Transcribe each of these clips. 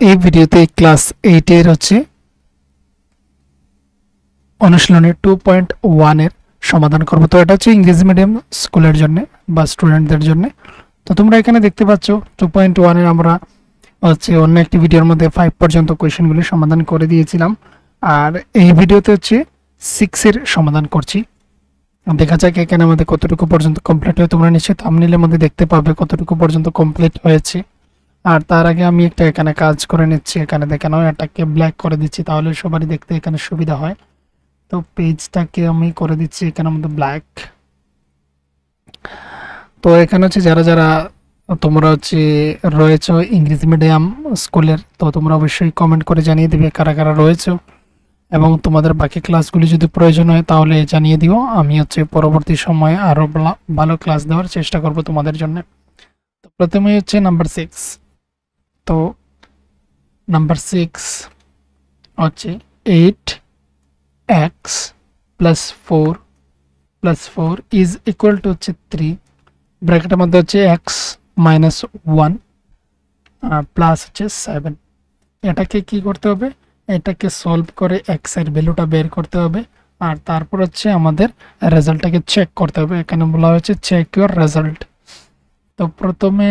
এই ভিডিওতে ক্লাস 8 এর অনুশীলনী 2.1 এর সমাধান করব। তো এটা ইংরেজি মিডিয়াম স্কুলের জন্য বা স্টুডেন্টদের জন্য। তো তোমরা এখানে দেখতে পাচ্ছ 2.1 এর আমরা অন্য একটি ভিডিওর মধ্যে 5 পর্যন্ত কোশ্চেনগুলি সমাধান করে দিয়েছিলাম, আর এই ভিডিওতে 6 এর সমাধান করছি। দেখা যাক এখানে আমাদের কতটুকু পর্যন্ত কমপ্লিট হয়। তোমরা নিশ্চয়ই থাম্বনেইলের মধ্যে দেখতে পাবে কতটুকু পর্যন্ত কমপ্লিট হয়েছে। আর তার আগে আমি একটা এখানে কাজ করে নিচ্ছি, এখানে দেখানো এটাকে ব্ল্যাক করে দিচ্ছি, তাহলে সবারই দেখতে এখানে সুবিধা হয়। তো পেজটাকে আমি করে দিচ্ছি এখানে আমাদের ব্ল্যাক। তো এখানে যারা যারা তোমরা রয়েছো ইংরেজি মিডিয়াম স্কুলের, তো তোমরা অবশ্যই কমেন্ট করে জানিয়ে দিবে কারা কারা রয়েছো, এবং তোমাদের বাকি ক্লাসগুলি যদি প্রয়োজন হয় তাহলে জানিয়ে দিও। আমি পরবর্তী সময়ে আরো ভালো ক্লাস দেওয়ার চেষ্টা করব তোমাদের জন্য। তো প্রথমে নাম্বার 6। তো number 6 8x plus 4 is equal to 3, ব্র্যাকেটের মধ্যে x minus 1 প্লাস 7। এটাকে কি করতে হবে? এটাকে সলভ করে x এর ভ্যালুটা বের করতে হবে, আর তারপর আমাদের রেজাল্টটাকে চেক করতে হবে। এখানে বলা হয়েছে চেক ইউর রেজাল্ট। তো প্রথমে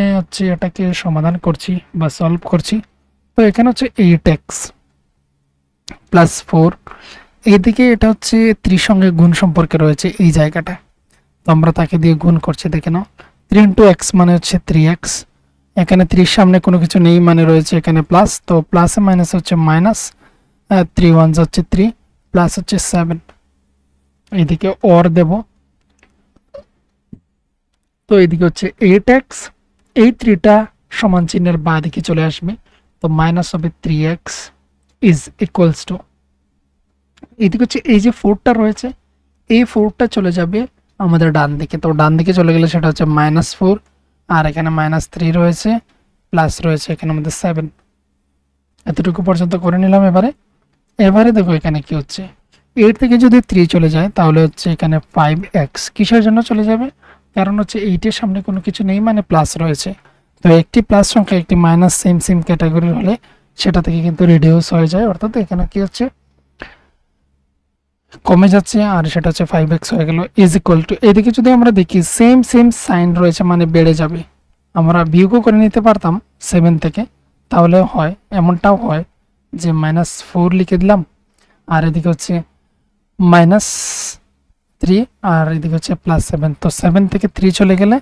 এটাকে সমাধান করছি বা সলভ করছি। তো এখানে 8x প্লাস 4, এইদিকে এটা 3 সঙ্গে গুণ সম্পর্কে রয়েছে এই জায়গাটা, তো আমরা তাকে দিয়ে গুণ করছি। দেখে নাও 3 ইন্টু এক্স মানে 3x, এখানে 3 সামনে কোনো কিছু নেই মানে রয়েছে এখানে প্লাস, তো প্লাসে মাইনাস মাইনাস, 3 ওয়ান 3 প্লাস 7। এইদিকে অর দেব, তো এইদিকে 8x, এই 3টা সমান চিহ্নের বাঁ দিকে চলে আসবে, তো মাইনাস হবে 3x ইজ ইকুয়ালস টু, এইদিকে এই যে 4টা রয়েছে এই 4টা চলে যাবে আমাদের ডান দিকে। তো ডান দিকে চলে গেলে সেটা -4, আর এখানে -3 রয়েছে, প্লাস রয়েছে এখানে আমাদের 7। এতটুকু পর্যন্ত করে নিলাম। এবারে দেখো এখানে কি 8 থেকে যদি 3 চলে যায় তাহলে এখানে 5x কিসের জন্য চলে যাবে? কারণ 8 এর সামনে কোনো কিছু নেই মানে প্লাস রয়েছে। তো একটি প্লাস সংখ্যা একটি মাইনাস সেম ক্যাটাগরির হলে সেটা থেকে কিন্তু রিডিউস হয়ে যায়, অর্থাৎ এখানে কি কমে যাচ্ছে, আর সেটা 5x হয়ে গেল ইজ ইকুয়াল টু, এদিকে যদি আমরা দেখি সেম সাইন রয়েছে মানে বেড়ে যাবে। আমরা বিয়োগও করে নিতে পারতাম 7 থেকে, তাহলে হয় এমনটাও হয় যে -4 লিখে দিলাম, আর এদিকে -3, আর এদিকে +7। তো 7 থেকে 3 চলে গেলে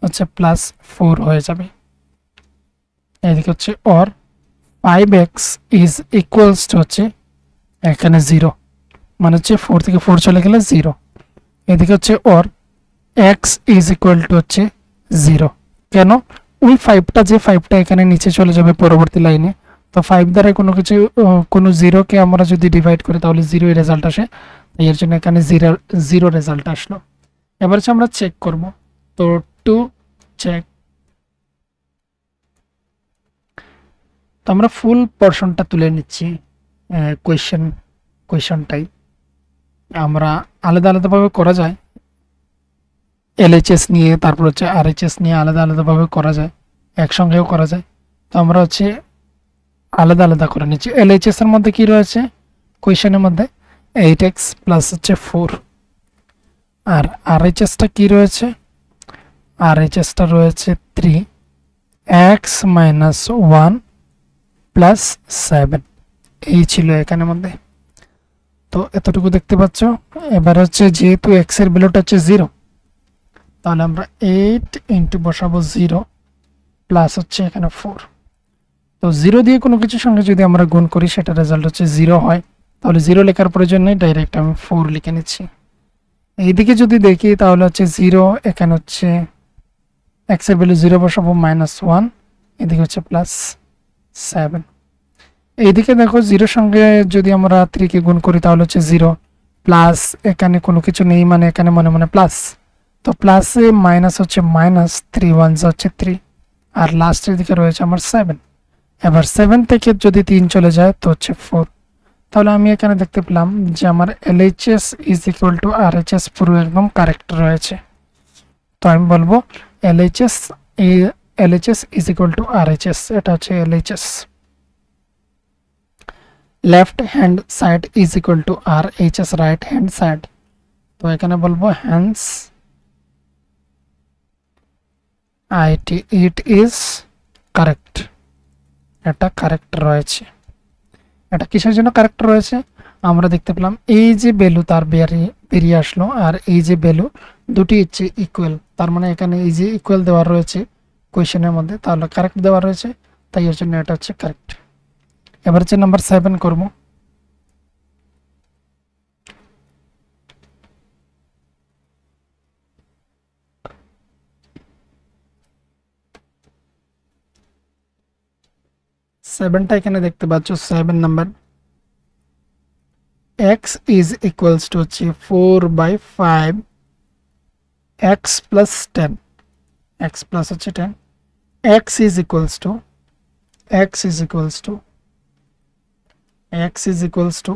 +4 হয়ে যাবে। এদিকে or 5x is equals two এখানে 0, মানে 4 থেকে 4 চলে গেলে 0। এদিকে or x is equal two 0। কেন? ওই 5টা এখানে নিচে চলে যাবে পরবর্তী লাইনে, তো 5 দ্বারা কোনো 0কে আমরা যদি ডিভাইড করি তাহলে 0 এর রেজাল্ট আসে, এর জন্য এখানে 0 রেজাল্ট আসলো। এবার আমরা চেক করব। তো টু চেক, তো আমরা ফুল পোরশনটা তুলে নিচ্ছি। কোয়েশ্চনটাই আমরা আলাদাভাবে করা যায়, LHS নিয়ে, তারপর RHS নিয়ে আলাদাভাবে করা যায়, একসঙ্গেও করা যায়। তো আমরা আলাদা করে নিচ্ছি। LHS এর মধ্যে কি রয়েছে? কোয়েশ্চেনের মধ্যে 8x প্লাস 4, আর RHSটা কি রয়েছে? RHSটা রয়েছে 3x মাইনাস 1 প্লাস 7, এই ছিল এখানের মধ্যে। তো এতটুকু দেখতে পাচ্ছ। এবার যেহেতু x এর ভ্যালুটা 0, তাহলে আমরা 8 ইন্টু বসাবো 0 প্লাস এখানে 4। তো 0 দিয়ে কোনো কিছুর সঙ্গে যদি আমরা গুণ করি সেটা রেজাল্ট 0 হয়, তাহলে 0 লেখার প্রয়োজন নেই, ডাইরেক্ট আমি 4 লিখে নিচ্ছি। এইদিকে যদি দেখি তাহলে 0, এখানে x এর ভ্যালু 0 বসাবো -1, এদিকে +7। এইদিকে দেখো 0 সঙ্গে যদি আমরা 3 কে গুণ করি তাহলে 0, প্লাস এখানে কোনো কিছু নেই মানে এখানে মনে প্লাস, তো প্লাসে মাইনাস মাইনাস, 3 ওয়ান 3, আর লাস্টের দিকে রয়েছে আমার 7। এবার 7 থেকে যদি 3 চলে যায় তো 4। তাহলে আমি এখানে দেখতে পেলাম যে আমার LHS is equal to RHS পুরো একদম কারেক্ট রয়েছে। তো আমি বলবো LHS is equal to RHS, এটা LHS। Left hand side is equal to R H S right hand side. তো এখানে বলবো hence it it is correct. এটা কারেক্ট রয়েছে। এটা কিসের জন্য কারেক্ট রয়েছে? আমরা দেখতে পেলাম এই যে ভ্যালু তার বেরিয়ে আসলো, আর এই যে ভ্যালু দুটি হচ্ছে ইকুয়াল, তার মানে এখানে এই যে ইকুয়াল দেওয়া রয়েছে কোয়েশ্চেনের মধ্যে, তাহলে কারেক্ট দেওয়া রয়েছে, তাই এর জন্য এটা হচ্ছে কারেক্ট। এবার হচ্ছে নাম্বার 7 করবো। সেভেনটা এখানে দেখতে পাচ্ছ, 7 number. x is equals to হচ্ছে 4/5 x প্লাস 10, x প্লাস হচ্ছে 10, x is equals two x is equals two x is equals two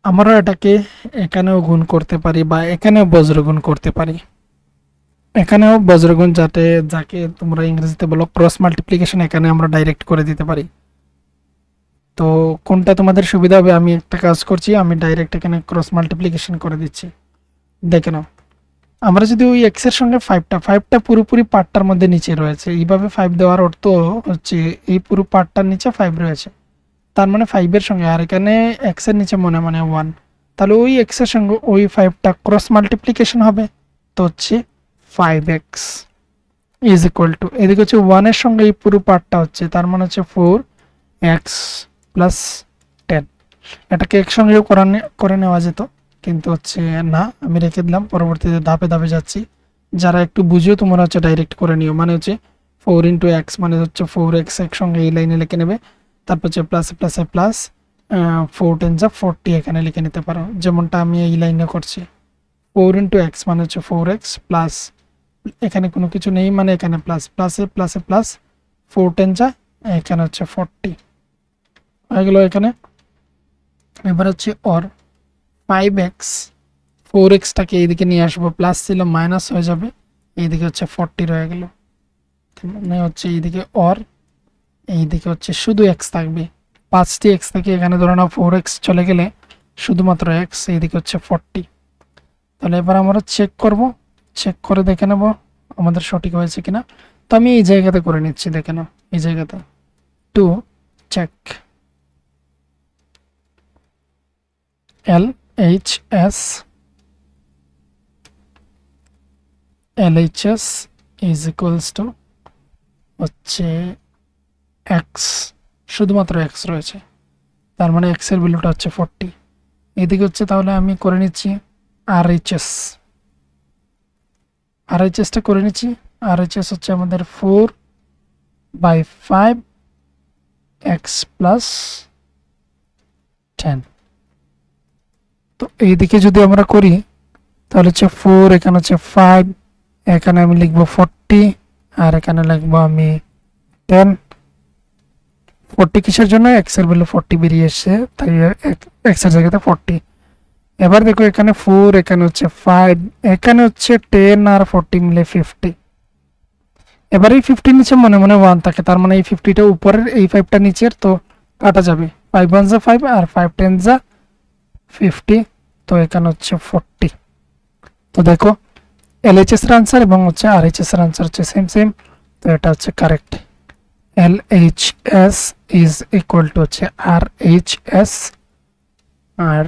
আমরা এটাকে এখানেও গুণ করতে পারি বা এখানেও বজ্রগুণ করতে পারি। এখানেও বজ্রগুণ যাকে তোমরা ইংরেজিতে বলো ক্রস মাল্টিপ্লিকেশন, এখানে আমরা ডাইরেক্ট করে দিতে পারি। তো কোনটা তোমাদের সুবিধা হবে? আমি একটা কাজ করছি, আমি ডাইরেক্ট এখানে ক্রস মাল্টিপ্লিকেশন করে দিচ্ছি। দেখে নাও, আমরা যদি ওই এক্স এর সঙ্গে 5টা পুরোপুরি পার্টটার মধ্যে নিচে রয়েছে, এইভাবে 5 দেওয়ার অর্থ হচ্ছে এই পুরো পার্টটার নিচে 5 রয়েছে, তার মানে 5 এর সঙ্গে, আর এখানে এক্স এর নিচে মনে 1, তাহলে ওই এক্স এর সঙ্গে ওই 5টা ক্রস মাল্টিপ্লিকেশন হবে। তো হচ্ছে 5x ইজ ইকুয়াল টু, এদিকে হচ্ছে 1 এর সঙ্গে এই পুরো পার্টটা হচ্ছে, তার মানে হচ্ছে 4x প্লাস 10। এটাকে একসঙ্গেও করে নেওয়া যেত, কিন্তু হচ্ছে না, আমি রেখে দিলাম, পরবর্তীতে ধাপে ধাপে যাচ্ছি। যারা একটু বুঝিও তোমরা হচ্ছে ডাইরেক্ট করে নিও, মানে হচ্ছে 4 ইন্টু এক্স মানে হচ্ছে 4x একসঙ্গে এই লাইনে লিখে নেবে, তারপর হচ্ছে প্লাসে প্লাসে প্লাস 4 10 যা 40 এখানে লিখে নিতে পারো, যেমনটা আমি এই লাইনে করছি। 4 ইন্টু এক্স মানে হচ্ছে 4x প্লাস, এখানে কোনো কিছু নেই মানে এখানে প্লাস, প্লাসে প্লাসে প্লাস 4 10 যা এখানে হচ্ছে 40 হয়ে গেল এখানে। এবার হচ্ছে অর 5x 4xটাকে এইদিকে নিয়ে আসবো, প্লাস ছিল মাইনাস হয়ে যাবে, এইদিকে হচ্ছে 40 রয়ে গেল, মানে হচ্ছে এইদিকে অর এইদিকে হচ্ছে শুধু x থাকবে, 5টি x থেকে এখানে ধরে নাও 4x চলে গেলে শুধুমাত্র x, এইদিকে হচ্ছে 40। তাহলে এবার আমরা চেক করে দেখে নেব আমাদের সঠিক হয়েছে কিনা। তো আমি এই জায়গাতে করে নিচ্ছি, দেখে নাও এই জায়গাতে to check LHS is equals to হচ্ছে x, শুধুমাত্র x রয়েছে, তার মানে x এর ভ্যালুটা হচ্ছে 40। এদিকে হচ্ছে তাহলে আমি করে নিচ্ছি RHSটা করে নিচ্ছি। RHS হচ্ছে আমাদের 4/5 x প্লাস 10। তো এইদিকে যদি আমরা করি তাহলে হচ্ছে 4, এখানে হচ্ছে 5, এখানে আমি লিখবো 40, আর এখানে লিখবো আমি 10। 40 কিসের জন্য? x এর ভ্যালু 40 বেরিয়ে এসেছে, তাই x এর জায়গাতে 40। এবার দেখো এখানে 4, এখানে হচ্ছে 5, এখানে হচ্ছে 10 আর 40 মিলে 50। এবার এই 50 নিচে মনে 1 থাকে, তার মানে এই 50টা উপরের, এই 5টা নিচের, তো কাটা যাবে, 5 1 যা 5 আর 5 10 যা 50, তো এখানে হচ্ছে 40। তো দেখো LHS এর আনসার এবং হচ্ছে RHS এর আনসার হচ্ছে সেম, তো এটা হচ্ছে correct. LHS is equal two হচ্ছে RHS, আর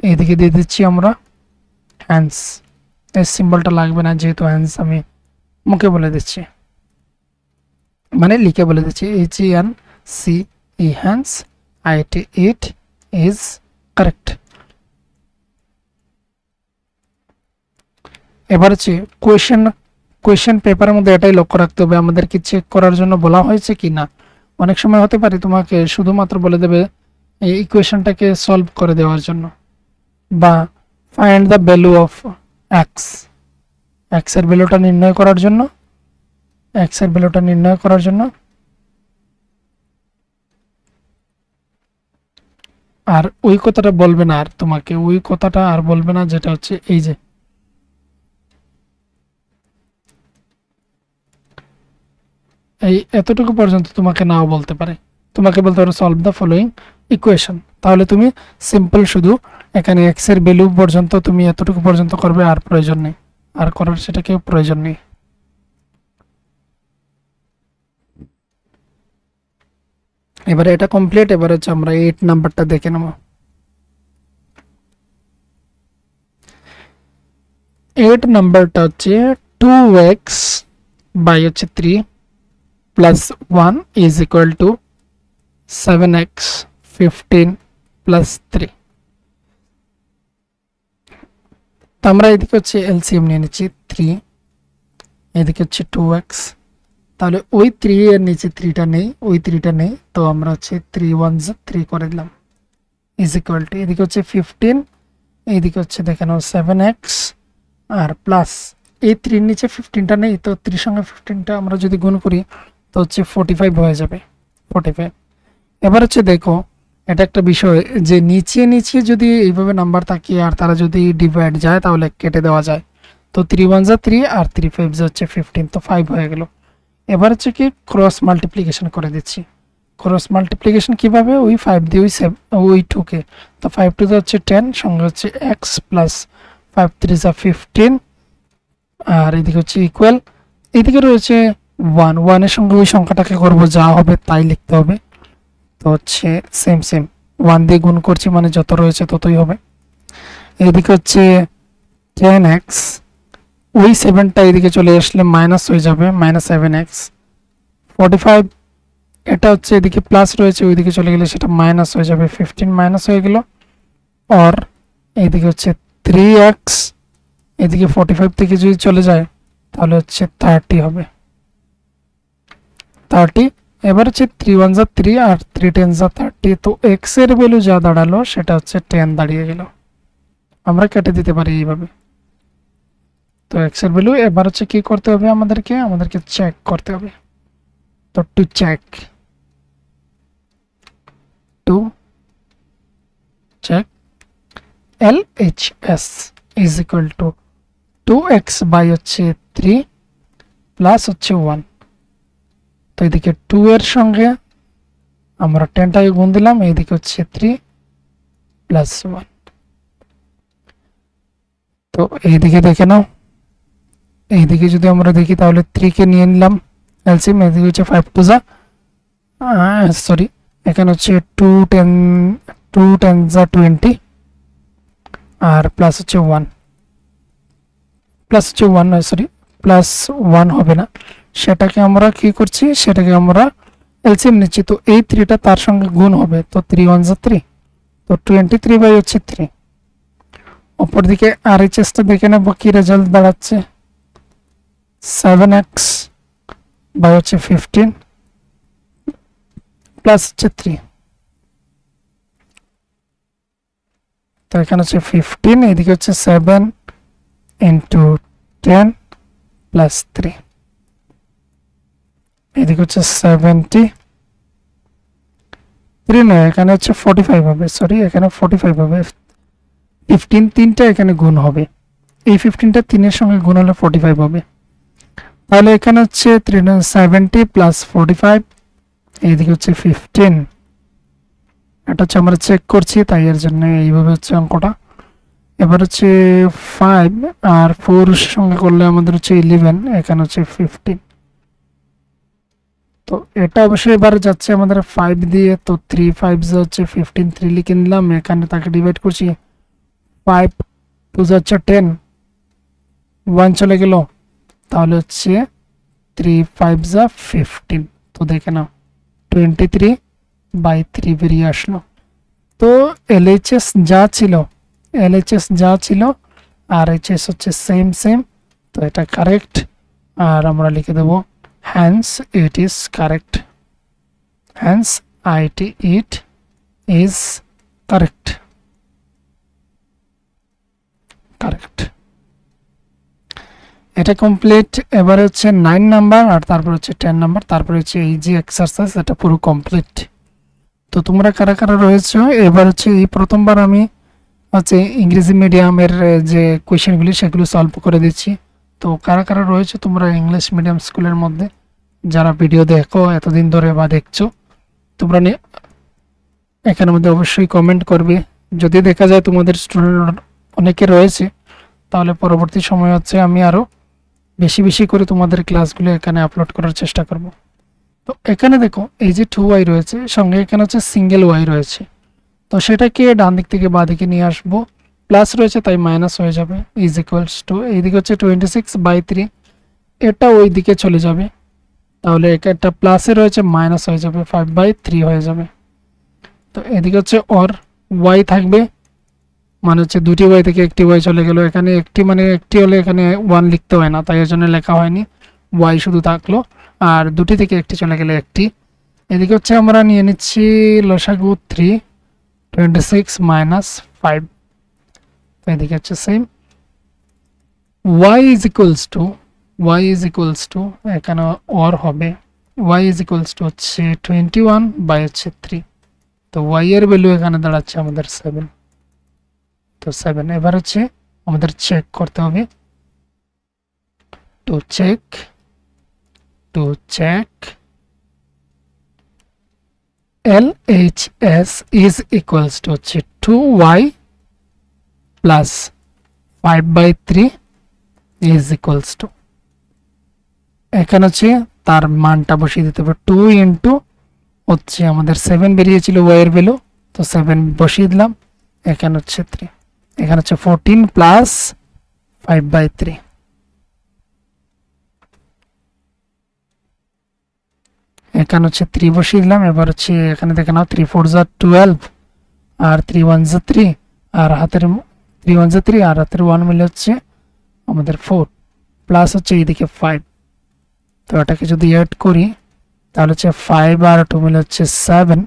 এইদিকে দিয়ে দিচ্ছি আমরা হ্যান্স, এই সিম্বলটা লাগবে না যেহেতু হ্যান্স আমি মুখে বলে দিচ্ছি, মানে লিখে বলে দিচ্ছি, HENCE hence, IT it is correct. এবার হচ্ছে কোয়েশ্চেন পেপারের মধ্যে এটাই লক্ষ্য রাখতে হবে, আমাদেরকে চেক করার জন্য বলা হয়েছে কি না। অনেক সময় হতে পারে তোমাকে শুধুমাত্র বলে দেবে এই ইকুয়েশনটাকে সলভ করে দেওয়ার জন্য, বা find the value of x, x এর ভ্যালুটা নির্ণয় করার জন্য, আর ওই কথাটা বলবে না, আর তোমাকে ওই কথাটা আর বলবে না, যেটা হচ্ছে এই যে এই এতটুকু পর্যন্ত তোমাকে নাও বলতে পারে। তো তোমাকে বলতে পারো সলভ দ্য ফলোইং ইকুয়েশন, তাহলে তুমি সিম্পল শুধু এখানে এক্স এর ভ্যালু পর্যন্ত তুমি এতটুকু পর্যন্ত করবে, আর প্রয়োজন নেই, আর করার সেটা কেউ প্রয়োজন নেই। এবারে এটা কমপ্লিট। এবারে হচ্ছে আমরা 8 নাম্বারটা দেখে নেব। 8 নাম্বারটা হচ্ছে 2x বাই হচ্ছে 3 plus 1 is equal two 7x 15 plus 3। তো আমরা এদিকে হচ্ছে এলসিএম নিয়ে নিচ্ছি 3, এদিকে হচ্ছে 2x, তাহলে ওই 3 এর নিচে 3টা নেই, ওই 3টা নেই, তো আমরা হচ্ছে 3 1 3 করে দিলাম ইজ ইকুয়াল টু এদিকে হচ্ছে 15, এইদিকে হচ্ছে দেখে নাও 7x আর প্লাস এই 3 নিচে 15টা নেই, তো 3 সঙ্গে 15টা আমরা যদি গুণ করি তো হচ্ছে 45 হয়ে যাবে, 45। এবার হচ্ছে দেখো এটা একটা বিষয় যে নিচে নিচে যদি এইভাবে নাম্বার থাকে আর তারা যদি ডিভাইড যায় তাহলে কেটে দেওয়া যায়। তো 3 1 3 আর 3 5 হচ্ছে 15, তো 5 হয়ে গেল। এবার হচ্ছে কি ক্রস মাল্টিপ্লিকেশন করে দিচ্ছি। ক্রস মাল্টিপ্লিকেশন কিভাবে, ওই 5 দিয়ে ওই 2 কে, তো 5 2 হচ্ছে 10, সঙ্গে হচ্ছে x প্লাস 5 3 15, আর এদিকে হচ্ছে ইকুয়াল, এদিকে রয়েছে 1, 1 এর সঙ্গে ওই সংখ্যাটাকে করব, যা হবে তাই লিখতে হবে। তো হচ্ছে সেম 1 দিয়ে গুণ করছি মানে যত রয়েছে ততই হবে। এদিকে হচ্ছে 10x, ওই 7টা এদিকে চলে আসলে মাইনাস হয়ে যাবে, মাইনাস 7x 45, এটা হচ্ছে এদিকে প্লাস রয়েছে ওইদিকে চলে গেলে সেটা মাইনাস হয়ে যাবে, 15 মাইনাস হয়ে গেল। আর এইদিকে হচ্ছে 3x, এদিকে 45 থেকে যদি চলে যায় তাহলে হচ্ছে 30 হবে, 30। এবার হচ্ছে 3 1 3 আর 3 10 30, তো x এর ভ্যালু যা দাঁড়ালো সেটা হচ্ছে 10 দাঁড়িয়ে গেল। আমরা কেটে দিতে পারি এইভাবে। তো x এর ভ্যালু এবার হচ্ছে কি করতে হবে, আমাদেরকে চেক করতে হবে। তো to check LHS is equal to 2x by হচ্ছে 3 প্লাস হচ্ছে 1, তো এদিকে 2 এর সঙ্গে আমরা 10টাকে গুণ দিলাম, এইদিকে হচ্ছে 3 প্লাস 1। তো এইদিকে দেখে নাও, এইদিকে যদি আমরা দেখি তাহলে 3 কে নিয়ে নিলাম এলসিএম, এদিকে হচ্ছে 5 2 সরি এখানে হচ্ছে 2 10 20 আর প্লাস হচ্ছে 1, প্লাস হচ্ছে 1 সরি প্লাস 1 হবে না, সেটাকে আমরা কি করছি, সেটাকে আমরা এলসিএম নিচ্ছি। তো এই 3টা তার সঙ্গে গুণ হবে, তো 3 1 3, তো 23 বাই হচ্ছে 3। অপর দিকে আরএইচএসটা দেখে নেব কি রেজাল্ট দাঁড়াচ্ছে, 7x বাই হচ্ছে 15 প্লাস হচ্ছে 3, তো এখানে হচ্ছে 15, এদিকে হচ্ছে 7 ইন্টু 10 প্লাস 3, এদিকে হচ্ছে 70, 3 নয় এখানে হচ্ছে 45 হবে, সরি এখানে 45 হবে, 15 3টা এখানে গুণ হবে, এই 15টা 3 এর সঙ্গে গুণ হলে 45 হবে। তাহলে এখানে হচ্ছে 70 প্লাস 45, এইদিকে হচ্ছে 15, এটা হচ্ছে আমরা চেক করছি তাই এর জন্য এইভাবে হচ্ছে অঙ্কটা। এবার হচ্ছে 5 আর 4 সঙ্গে করলে আমাদের হচ্ছে 11, এখানে হচ্ছে 15, তো এটা অবশ্যই এবার যাচ্ছে আমাদের 5 দিয়ে, তো 3 5 হচ্ছে 15, 3 লিখে নিলাম, এখানে তাকে ডিভাইড করছি, 5 2 হচ্ছে 10, 1 চলে গেল, তাহলে হচ্ছে 3 5 15, তো দেখে নাও 23 বাই 3 বেরিয়ে আসলো। তো এলএইচএস যা ছিল আর এইচএস হচ্ছে সেম, তো এটা কারেক্ট, আর আমরা লিখে দেব hence it is correct, hence it is correct। এটা কমপ্লিট। এবারে হচ্ছে 9 নাম্বার আর তারপর হচ্ছে 10 নাম্বার, তারপর হচ্ছে এই যে এক্সারসাইজ এটা পুরো কমপ্লিট। তো তোমরা কারা কারা রয়েছো, এবার হচ্ছে এই প্রথমবার আমি হচ্ছে ইংরেজি মিডিয়ামের যে কোয়েশ্চেনগুলি সেগুলো সলভ করে দিচ্ছি। তো কারা কারা রয়েছে তোমরা ইংলিশ মিডিয়াম স্কুলের মধ্যে যারা ভিডিও দেখো এতদিন ধরে বা দেখছো, তোমরা এখানের মধ্যে অবশ্যই কমেন্ট করবে। যদি দেখা যায় তোমাদের স্টুডেন্ট অনেকে রয়েছে, তাহলে পরবর্তী সময় হচ্ছে আমি আরও বেশি বেশি করে তোমাদের ক্লাসগুলো এখানে আপলোড করার চেষ্টা করব। তো এখানে দেখো এই যে 2y রয়েছে, সঙ্গে এখানে হচ্ছে সিঙ্গেল ওয়াই রয়েছে, তো সেটাকে ডান দিক থেকে বাঁ দিকে নিয়ে আসবো। প্লাস রয়েছে তাই মাইনাস হয়ে যাবে, ইজ ইকুয়ালস টু এইদিকে হচ্ছে 26/3, এটা ওই দিকে চলে যাবে, তাহলে একটা প্লাসে রয়েছে মাইনাস হয়ে যাবে, 5/3 হয়ে যাবে। তো এদিকে হচ্ছে অর ওয়াই থাকবে, মানে হচ্ছে দুটি ওয়াই থেকে একটি ওয়াই চলে গেল, এখানে একটি মানে একটি হলে এখানে 1 লিখতে হয় না, তাই এর জন্য লেখা হয়নি, ওয়াই শুধু থাকলো। আর দুটি থেকে একটি চলে গেলে একটি। এদিকে হচ্ছে আমরা নিয়ে নিচ্ছি লসাগু 3, 26 - 5। তো এদিকে হচ্ছে same y is equals two এখানে অর হবে, y ইজ ইকুয়ালস টু হচ্ছে 21/3। তো y এর ভ্যালু এখানে দাঁড়াচ্ছে আমাদের 7। তো 7 এবার হচ্ছে আমাদের চেক করতে হবে, to check LHS is equals to হচ্ছে 2y plus 5/3 is equals two, এখানে হচ্ছে তার মানটা বসিয়ে দিতে হবে, 2 ইন্টু হচ্ছে আমাদের 7 বেরিয়েছিল y এর ভ্যালু, তো 7 বসিয়ে দিলাম, এখানে হচ্ছে 3, এখানে হচ্ছে 14 প্লাস 5/3। এখানে হচ্ছে 3 বসিয়ে দিলাম। এবার হচ্ছে এখানে দেখে নাও 3 4 যা 12 আর 3 1 যা 3 আর হাতের 3 1 যা 3 আর হাতের 1 মিলে হচ্ছে আমাদের 4 প্লাস হচ্ছে এইদিকে 5। তো এটাকে যদি অ্যাড করি তাহলে হচ্ছে 5 আর 2 মিলে হচ্ছে 7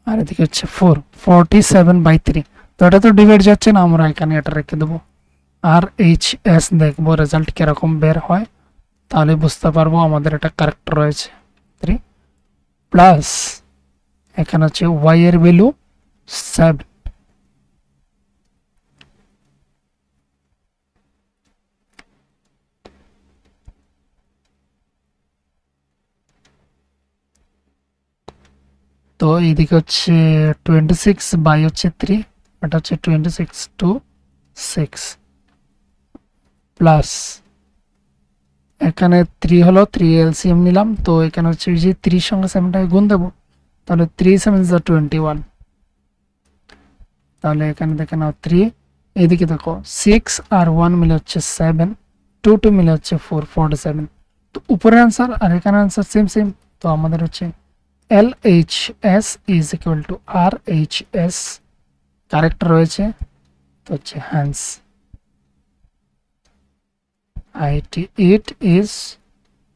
আর এদিকে হচ্ছে 4, 47/3। তো এটা তো ডিভাইড যাচ্ছে না, আমরা এখানে এটা রেখে দেবো। আর HS দেখবো রেজাল্ট কিরকম বের হয়, তাহলে বুঝতে পারবো আমাদের এটা কারেক্ট রয়েছে। 3 প্লাস এখানে হচ্ছে y এর ভ্যালু 7, তো এইদিকে হচ্ছে 26/3, এটা হচ্ছে 26 to 6 প্লাস এখানে 3 হলো, 3 এলসিএম নিলাম, তো এখানে হচ্ছে যে 3 সঙ্গে 7টাকে গুণ দেবো, তাহলে 3 7 21। তাহলে এখানে দেখে নাও 3, এইদিকে দেখো 6 আর 1 মিলে হচ্ছে 7, 2 2 মিলে হচ্ছে 4, 47। তো উপরের অ্যান্সার আর এখানে অ্যান্সার সেম। তো আমাদের হচ্ছে LHS is equal to RHS correct রয়েছে, তো হচ্ছে হ্যান্স it is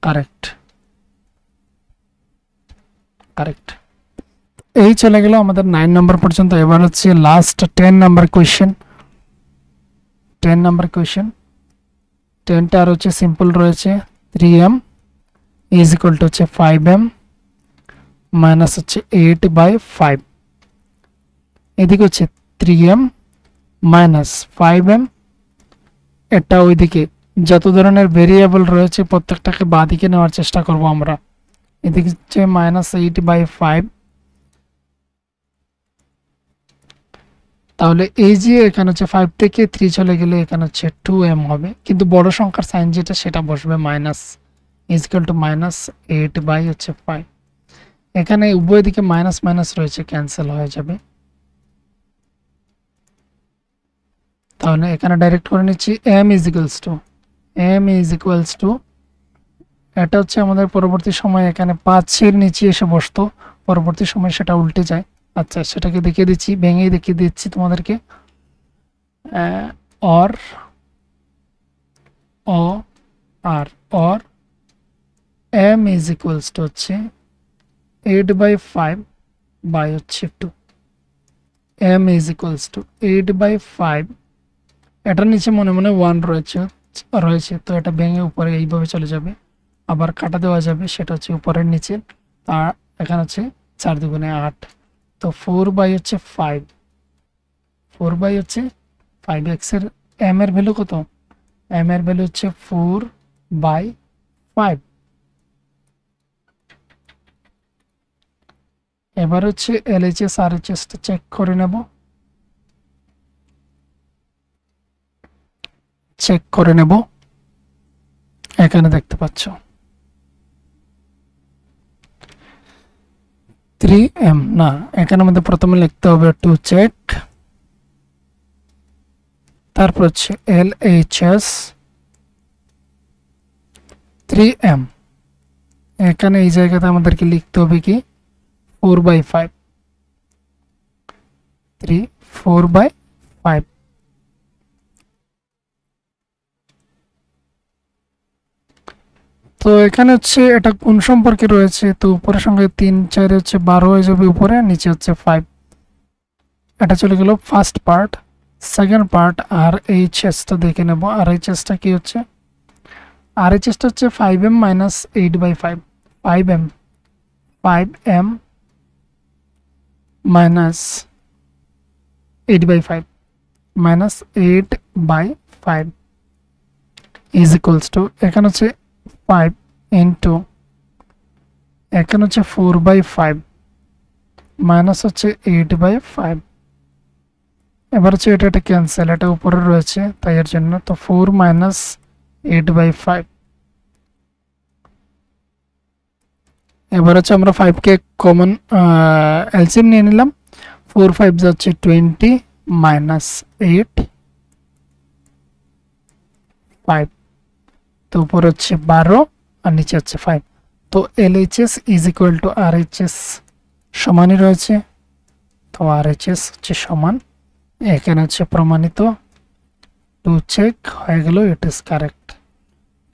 correct। এই চলে গেল আমাদের 9 নম্বর পর্যন্ত। এবার হচ্ছে লাস্ট 10 নম্বর কোয়েশ্চেন। 10টা আর হচ্ছে সিম্পল রয়েছে, 3m ইজ ইকুয়াল টু হচ্ছে 5m মাইনাস হচ্ছে 8/5। এদিকে হচ্ছে 3m মাইনাস 5m, এটা ওইদিকে যত ধরনের ভেরিয়েবল রয়েছে প্রত্যেকটাকে বাঁ দিকে নেওয়ার চেষ্টা করব আমরা। এদিকে হচ্ছে -8/5, তাহলে এই যে এখানে হচ্ছে 5 থেকে 3 চলে গেলে এখানে হচ্ছে 2m হবে, কিন্তু বড় সংখ্যার সাইন যেটা সেটা বসবে মাইনাস, ইজ ইকুয়াল টু -8/5। এখানে উভয় দিকে মাইনাস মাইনাস রয়েছে, ক্যান্সেল হয়ে যাবে। তাহলে এখানে ডাইরেক্ট করে নিচ্ছি m ইজ ইকুয়ালস টু এটা হচ্ছে আমাদের পরবর্তী সময় এখানে 5 এর নিচে এসে বসতো, পরবর্তী সময় সেটা উল্টে যায়। আচ্ছা, সেটাকে দেখিয়ে দিচ্ছি, ভেঙে দেখিয়ে দিচ্ছি তোমাদেরকে। Or m is equals to হচ্ছে 8/5 বাই হচ্ছে 2, m ইজ ইকুয়ালস টু 8/5, এটার নিচে মনে মনে 1 রয়েছে, তো এটা ভেঙে উপরে এইভাবে চলে যাবে, আবার কাটা দেওয়া যাবে, সেটা হচ্ছে উপরের নিচে। আর এখানে হচ্ছে 4 দুগুণে 8, তো 4/5, 4/5 x এর m এর ভ্যালু কত? m এর ভ্যালু হচ্ছে 4/5। এবার হচ্ছে এলএইচএস আরএইচএসটা চেক করে নেব। এখানে দেখতে পাচ্ছ 3m না, এখানে আমাদের প্রথমে লিখতে হবে টু চেক, তারপর হচ্ছে LHS 3m। এখানে এই জায়গাতে আমাদেরকে লিখতে হবে কি 4/5, 4/5। তো এখানে হচ্ছে এটা কোন সম্পর্কে রয়েছে, তো উপরের সঙ্গে 3 4 হচ্ছে 12 হয়ে যাবে উপরে, নিচে হচ্ছে 5। এটা চলে গেল first part. Second part RHS টা দেখে নেব। RHS টা কি হচ্ছে, RHS টা হচ্ছে 5m - 8/5, 5m - 8/5 -8/5 is equals two, এখানে হচ্ছে 5 ইন্টু এখানে হচ্ছে 4/5 মাইনাস হচ্ছে 8/5। এবার হচ্ছে এটা ক্যান্সেল, এটা উপরে রয়েছে তাই এর জন্য, তো 4 - 8/5। এবার হচ্ছে আমরা 5 কে কমন এলসিএম নিয়ে নিলাম। 4 5 যাচ্ছে 20 -8 5, তো উপরে হচ্ছে 12 আর নিচে হচ্ছে 5। তো LHS is equal to RHS সমানই রয়েছে, তো RHS হচ্ছে সমান, এখানে হচ্ছে প্রমাণিত, টু চেক হয়ে গেল, ইট ইজ কারেক্ট।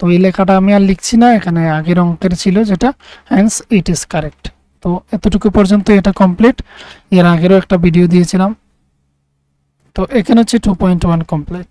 তো এই লেখাটা আমি আর লিখছি না, এখানে আগের অঙ্কের ছিল যেটা, হ্যান্স ইট ইজ কারেক্ট। তো এতটুকু পর্যন্ত এটা কমপ্লিট। এর আগেরও একটা ভিডিও দিয়েছিলাম। তো এখানে হচ্ছে 2.1 কমপ্লিট।